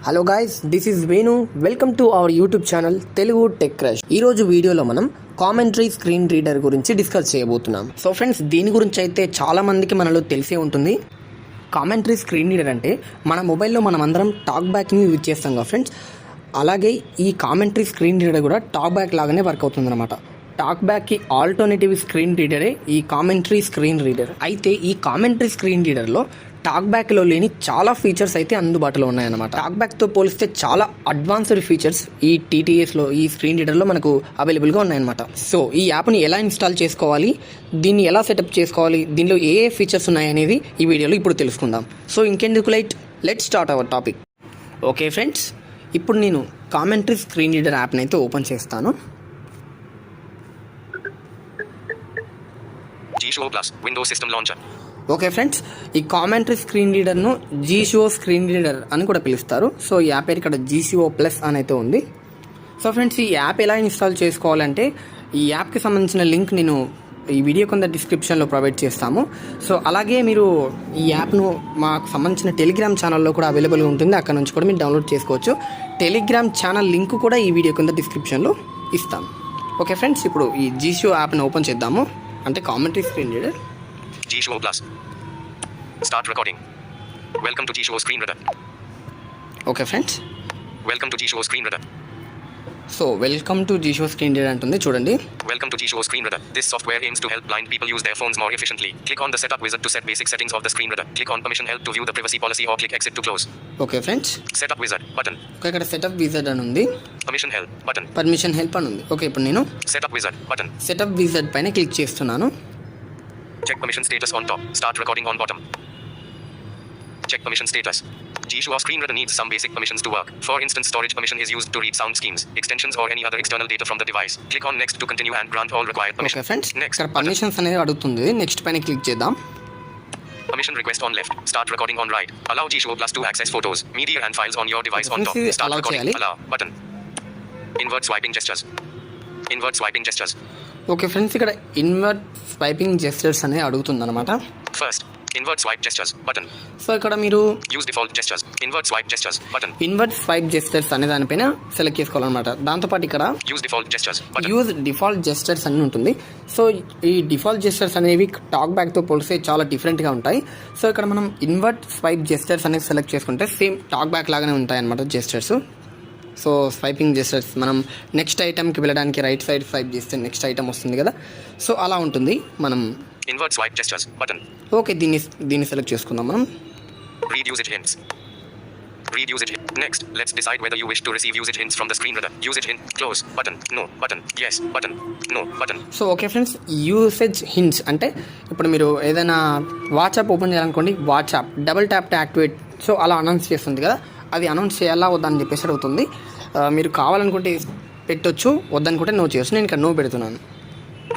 Hello guys, this is Venu. Welcome to our YouTube channel Telugu tech crush. ఈరోజు వీడియోలో మనం commentary screen reader గురించి discuss చేయబోతున్నాం. సో ఫ్రెండ్స్, దీని గురించి అయితే చాలా మందికి మనలో తెలిసే ఉంటుంది. కామెంటరీ స్క్రీన్ రీడర్ అంటే మన మొబైల్లో మనం అందరం టాక్ బ్యాక్ని యూజ్ చేస్తాం కదా ఫ్రెండ్స్. అలాగే ఈ కామెంటరీ స్క్రీన్ రీడర్ కూడా టాక్ బ్యాక్ లాగానే వర్క్ అవుతుంది అనమాట. టాక్ బ్యాక్కి ఆల్టర్నేటివ్ స్క్రీన్ రీడరే ఈ కామెంటరీ స్క్రీన్ రీడర్. అయితే ఈ కామెంటరీ స్క్రీన్ రీడర్లో టాక్ బ్యాక్లో లేని చాలా ఫీచర్స్ అయితే అందుబాటులో ఉన్నాయన్నమాట. టాక్ బ్యాక్తో పోలిస్తే చాలా అడ్వాన్స్డ్ ఫీచర్స్ ఈ టీటీఎస్లో, ఈ స్క్రీన్ రీడర్లో మనకు అవైలబుల్గా ఉన్నాయన్నమాట. సో ఈ యాప్ని ఎలా ఇన్స్టాల్ చేసుకోవాలి, దీన్ని ఎలా సెటప్ చేసుకోవాలి, దీనిలో ఏ ఫీచర్స్ ఉన్నాయనేది ఈ వీడియోలో ఇప్పుడు తెలుసుకుందాం. సో ఇంకెందుకు let start our topic. Okay friends, ఇప్పుడు నేను కామెంటరీ స్క్రీన్ రీడర్ యాప్ని అయితే ఓపెన్ చేస్తాను. Windows system launcher. Okay friends, ఈ కామెంటరీ స్క్రీన్ రీడర్ను జీషో స్క్రీన్ రీడర్ అని కూడా పిలుస్తారు. సో ఈ యాప్ పేరు ఇక్కడ జీషో ప్లస్ అని అయితే ఉంది. సో ఫ్రెండ్స్, ఈ యాప్ ఎలా ఇన్స్టాల్ చేసుకోవాలంటే ఈ యాప్కి సంబంధించిన లింక్ నేను ఈ వీడియో కింద డిస్క్రిప్షన్లో ప్రొవైడ్ చేస్తాము. సో అలాగే మీరు ఈ యాప్ను మాకు సంబంధించిన టెలిగ్రామ్ ఛానల్లో కూడా అవైలబుల్గా ఉంటుంది. అక్కడ నుంచి కూడా మీరు డౌన్లోడ్ చేసుకోవచ్చు. టెలిగ్రామ్ ఛానల్ లింక్ కూడా ఈ వీడియో కింద డిస్క్రిప్షన్లో ఇస్తాను. ఓకే ఫ్రెండ్స్, ఇప్పుడు ఈ జీషో యాప్ని ఓపెన్ చేద్దాము. అంటే commentary screen reader G-Show Plus. Start recording. Welcome to G-Show Screen Reader. Okay friends, Welcome to G-Show Screen Reader. So welcome to G Show screen reader అంటుంది చూడండి. Welcome to G-Show Screen Reader. This software aims to help blind people use their phones more efficiently. Click on the setup wizard to set basic settings of the screen reader. Click on permission help to view the privacy policy or click exit to close. Okay friends, Setup wizard button. Okay ఇక్కడ setup wizard అని ఉంది, Permission help button. Permission help అని ఉంది. Okay, ఇప్పుడు నేను Setup wizard button. Setup wizard పైన click చేస్తున్నాను. Check permission status on top. Start recording on bottom. Check permission status. G-Show Screen Reader needs some basic permissions to work. For instance, storage permission is used to read sound schemes, extensions or any other external data from the device. Click on next to continue and grant all required permission. Okay friends, Next ఇక్కడ button. Permissions అనేది అడుగుతుంది. Next పైన click చేద్దాం. Permission request on left. Start recording on right. Allow G-Show Plus to access photos, media and files on your device on top. Friends, Start allow recording. cheyali. Allow button. Invert swiping gestures. Invert swiping gestures. Okay friends, ఇక్కడ invert swiping gestures అనేది అడుగుతుంది అనమాట. First, invert swipe gestures button. So ఇక్కడ మీరు Use default gestures. Invert swipe gestures button. Invert swipe gestures అనే దానిపైన select చేసుకోవాలన్నమాట. దాంతోపాటు ఇక్కడ Use default gestures button. Use default gestures అని ఉంటుంది. సో ఈ డిఫాల్ట్ జెస్చర్స్ అనేవి టాక్ బ్యాక్తో పోలిస్తే చాలా డిఫరెంట్గా ఉంటాయి. సో ఇక్కడ మనం ఇన్వర్ట్ స్వైప్ జెస్చర్స్ అనేది సెలెక్ట్ చేసుకుంటే సేమ్ టాక్ బ్యాక్ లాగానే ఉంటాయి అన్నమాట జెస్చర్స్. సో స్వైపింగ్ జెస్చర్స్ మనం నెక్స్ట్ ఐటమ్కి వెళ్ళడానికి రైట్ సైడ్ స్వైప్ చేస్తే నెక్స్ట్ ఐటమ్ వస్తుంది కదా. సో అలా ఉంటుంది. మనం Invert swipe gestures button. Okay, దీన్ని సెలెక్ట్ చేసుకుందాం మనం. Read usage hints. Read usage hint. Next, let's decide whether you wish to receive usage hints from the screen reader. Usage hint. Close button. No button. Yes button. No button. So okay friends, usage hints అంటే ఇప్పుడు మీరు ఏదైనా WhatsApp open చేయాలనుకోండి, WhatsApp double tap to activate, so అలా announce చేస్తుంది కదా. అది announce చేయాలా వద్దని చెప్పేసి అడుగుతుంది. మీరు కావాలనుకుంటే పెట్టొచ్చు, వద్దనుకుంటే నో చేయొచ్చు. నేను ఇక్కడ నో పెడుతున్నాను.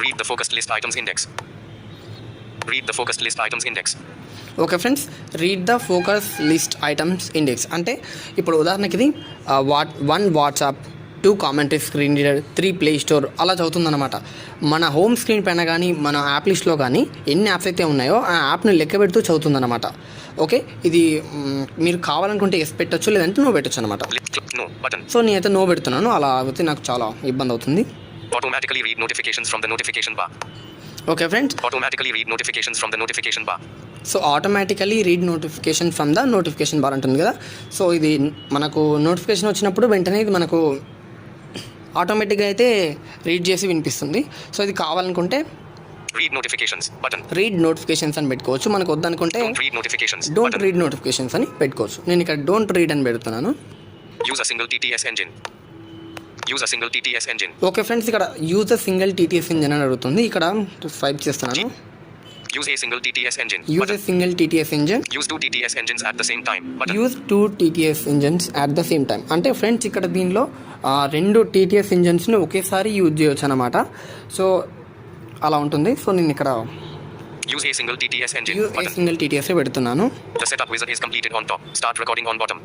Read the focused list items index. Read the focused list items index. Okay friends, read the focus list items index అంటే ఇప్పుడు ఉదాహరణకి ఇది 1 WhatsApp, 2 commentary screen reader, 3 play store అలా చదువుతుందన్నమాట. మన హోమ్ స్క్రీన్ పైన కానీ మన యాప్ లిస్ట్లో కానీ ఎన్ని యాప్స్ అయితే ఉన్నాయో ఆ యాప్ని లెక్క పెడుతూ చదువుతుందన్నమాట. ఓకే, ఇది మీరు కావాలనుకుంటే ఎస్ పెట్టచ్చు, లేదంటే నో పెట్టచ్చు అనమాట. No button. సో నేనైతే నో పెడుతున్నాను. అలా అయితే నాకు చాలా ఇబ్బంది అవుతుంది. Automatically read notifications from the notification bar. Okay friends, Automatically read notifications from the notification bar. So automatically read notification from the notification bar ఉంటుంది కదా. సో ఇది మనకు నోటిఫికేషన్ వచ్చినప్పుడు వెంటనే ఇది మనకు ఆటోమేటిక్గా అయితే రీడ్ చేసి వినిపిస్తుంది. సో ఇది కావాలనుకుంటే Read notifications button. Read notifications అని పెట్టుకోవచ్చు. మనకు వద్దనుకుంటే Don't read notifications don't button. Read notifications అని పెట్టుకోవచ్చు. నేను ఇక్కడ డోంట్ రీడ్ అని పెడుతున్నాను. Use a single TTS engine. Use a single TTS engine. Okay friends, ఇక్కడ use a single TTS engine అని అడుగుతుంది. ఇక్కడ స్వైప్ చేస్తున్నాను. Use a single TTS engine use button. A single TTS engine. Use 2 TTS engines at the same time button. Use 2 TTS engines at the same time అంటే friends ఇక్కడ దీనిలో 2 TTS ఇంజన్స్ని ఒకేసారి use చేయొచ్చు అనమాట. సో అలా ఉంటుంది. So నేను ఇక్కడ Use a single TTS engine use button. Single TTS పెడుతున్నాను. The setup wizard is completed on top. Start recording on bottom.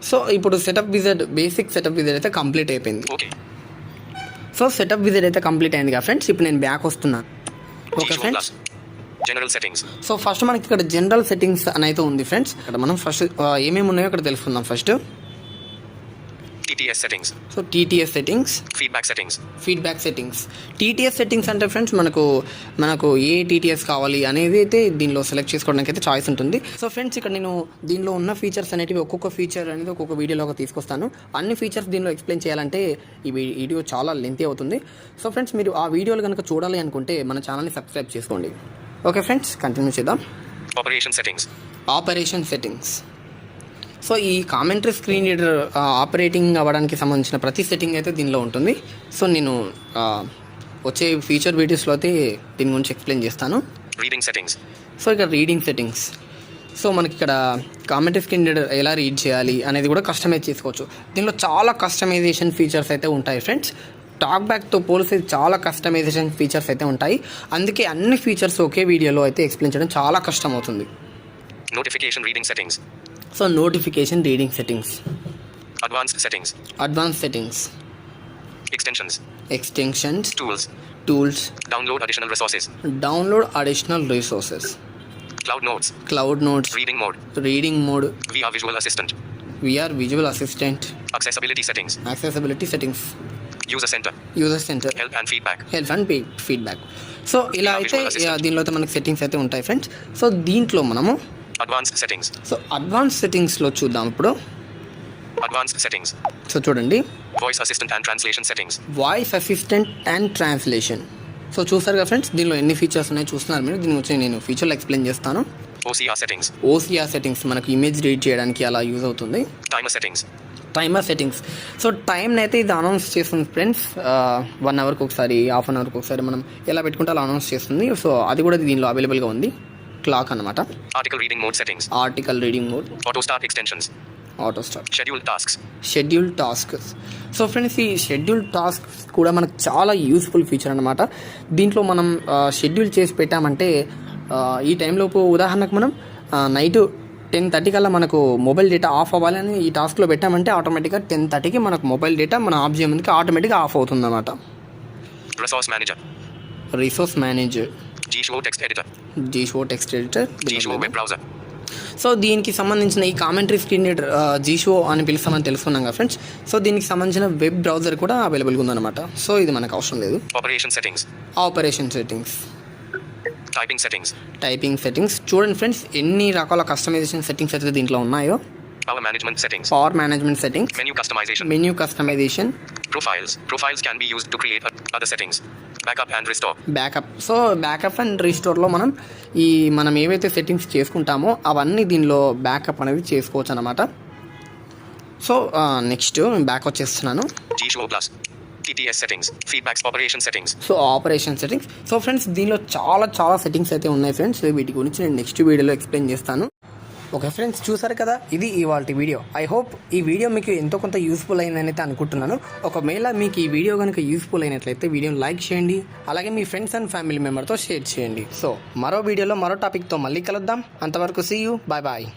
So ఇప్పుడు setup wizard, basic setup wizard అయితే కంప్లీట్ అయిపోయింది. Okay. సో సెటప్ విజర్డ్ అయితే complete అయింది కదా friends. ఇప్పుడు నేను back వస్తున్నాను. Okay G-Show friends, Plus. General settings. So first మనకి ఇక్కడ జనరల్ సెట్టింగ్స్ అని అయితే ఉంది ఫ్రెండ్స్. ఇక్కడ మనం ఫస్ట్ ఏమేమి ఉన్నాయో ఇక్కడ తెలుసుకుందాం first. TTS settings. So TTS settings, Feedback settings. Feedback settings. TTS settings అంటే ఫ్రెండ్స్ మనకు ఏ టీటీఎస్ కావాలి అనేది అయితే దీనిలో సెలెక్ట్ చేసుకోవడానికి అయితే చాయిస్ ఉంటుంది. సో ఫ్రెండ్స్ ఇక్కడ నేను దీనిలో ఉన్న ఫీచర్స్ అనేటివి ఒక్కొక్క ఫీచర్ అనేది ఒక్కొక్క వీడియోలో తీసుకొస్తాను. అన్ని ఫీచర్స్ దీనిలో ఎక్స్ప్లెయిన్ చేయాలంటే ఈ వీడియో చాలా లెంతీ అవుతుంది. సో ఫ్రెండ్స్ మీరు ఆ వీడియోలు కనుక చూడాలి అనుకుంటే మన ఛానల్ని సబ్స్క్రైబ్ చేసుకోండి. ఓకే ఫ్రెండ్స్, కంటిన్యూ చేద్దాం. Operation settings. Operation settings. So ఈ కామెంటరీ స్క్రీన్ రీడర్ ఆపరేటింగ్ అవ్వడానికి సంబంధించిన ప్రతి సెట్టింగ్ అయితే దీనిలో ఉంటుంది. సో నేను వచ్చే ఫీచర్ వీడియోస్లో అయితే దీని గురించి ఎక్స్ప్లెయిన్ చేస్తాను. Reading settings. సో ఇక్కడ రీడింగ్ సెట్టింగ్స్. సో మనకి ఇక్కడ కామెంటరీ స్క్రీన్ రీడర్ ఎలా రీడ్ చేయాలి అనేది కూడా కస్టమైజ్ చేసుకోవచ్చు. దీనిలో చాలా కస్టమైజేషన్ ఫీచర్స్ అయితే ఉంటాయి ఫ్రెండ్స్. టాక్ బ్యాక్తో పోలిస్తే చాలా కస్టమైజేషన్ ఫీచర్స్ అయితే ఉంటాయి. అందుకే అన్ని ఫీచర్స్ ఒకే వీడియోలో అయితే ఎక్స్ప్లెయిన్ చేయడం చాలా కష్టం అవుతుంది. Notification reading settings. So notification reading settings, Advanced settings. Advance settings, Extensions. Extensions, Tools. Tools, Download additional resources. Download additional resources, Cloud notes. Cloud notes, Reading mode. Reading mode, VR visual assistant. VR visual assistant, Accessibility settings. Accessibility settings, User center. User centre, Help and feedback. Help and feedback. So ఇలా అయితే దీనిలో అయితే మనకి settings అయితే ఉంటాయి friends. So దీంట్లో మనము Advanced settings. So advance సెట్టింగ్స్లో చూద్దాం ఇప్పుడు. Advanced settings. సో చూడండి, Voice assistant and translation settings. Voice assistant and translation. So చూసారు కదా ఫ్రెండ్స్, దీనిలో ఎన్ని ఫీచర్స్ ఉన్నాయో చూస్తున్నారు మీరు. దీని గురించి నేను ఫీచర్లో ఎక్స్ప్లెయిన్ చేస్తాను. OCR settings. ఓసిఆర్ సెట్టింగ్స్ మనకి ఇమేజ్ రీడ్ చేయడానికి అలా యూజ్ అవుతుంది. Timer settings. Timer settings. So టైంని అయితే ఇది అనౌన్స్ చేస్తుంది ఫ్రెండ్స్. 1 అవర్కి ఒకసారి, హాఫ్ అన్ అవర్కి ఒకసారి మనం ఎలా పెట్టుకుంటే అలా అనౌన్స్ చేస్తుంది. సో అది కూడా దీనిలో అవైలబుల్గా ఉంది. క్లాక్ అనమాట. Article reading mode settings. Article reading mode, Auto start extensions. Auto start, Scheduled tasks. Schedule tasks. So friends ఈ షెడ్యూల్ టాస్క్స్ కూడా మనకు చాలా యూస్ఫుల్ ఫీచర్ అనమాట. దీంట్లో మనం షెడ్యూల్ చేసి పెట్టామంటే ఈ టైంలోపు ఉదాహరణకు మనం నైట్ 10:30 కల్లా మనకు మొబైల్ డేటా ఆఫ్ అవ్వాలని ఈ టాస్క్లో పెట్టామంటే ఆటోమేటిక్గా 10:30కి మనకు మొబైల్ డేటా మనం ఆఫ్ చేయడానికి ఆటోమేటిక్గా ఆఫ్ అవుతుంది అనమాట. Resource manager. Resource manager, G-Show text editor. G Show text editor, G-Show web browser. So దీనికి సంబంధించిన ఈ కామెంటరీ స్క్రీన్ రీడర్ జీషో అని పిలుస్తామని తెలుసుకున్నాం కదా ఫ్రెండ్స్. సో దీనికి సంబంధించిన వెబ్ బ్రౌజర్ కూడా అవైలబుల్గా ఉందన్నమాట. సో ఇది మనకు అవసరం లేదు. Operation settings. Operation settings, Typing settings. Typing settings. చూడండి ఫ్రెండ్స్ ఎన్ని రకాల కస్టమైజేషన్ సెట్టింగ్స్ అయితే దీంట్లో ఉన్నాయో. Power management settings. Power management settings, Menu customization. Menu customisation, Profiles. Profiles can be used to create other settings. Backup and restore. Backup. So backup and రీస్టోర్లో మనం ఏవైతే settings చేసుకుంటామో అవన్నీ దీనిలో బ్యాకప్ అనేది చేసుకోవచ్చు అనమాట. సో నెక్స్ట్ బ్యాక్ వచ్చేస్తున్నాను. G-Show plus. TTS settings. Feedbacks. Operation settings. So operation settings. So friends దీనిలో చాలా సెట్టింగ్స్ అయితే ఉన్నాయి ఫ్రెండ్స్. వీటి గురించి నేను నెక్స్ట్ వీడియోలో ఎక్స్ప్లెయిన్ చేస్తాను. ఓకే ఫ్రెండ్స్, చూసారు కదా, ఇది ఇవాల్టి వీడియో. ఐ హోప్ ఈ వీడియో మీకు ఎంతో కొంత యూస్ఫుల్ అయిందని అయితే అనుకుంటున్నాను. ఒకవేళ మీకు ఈ వీడియో కనుక యూస్ఫుల్ అయినట్లయితే వీడియోని లైక్ చేయండి, అలాగే మీ ఫ్రెండ్స్ అండ్ ఫ్యామిలీ మెంబర్తో షేర్ చేయండి. సో మరో వీడియోలో మరో టాపిక్తో మళ్ళీ కలుద్దాం. అంతవరకు సీ యూ, బాయ్ బాయ్.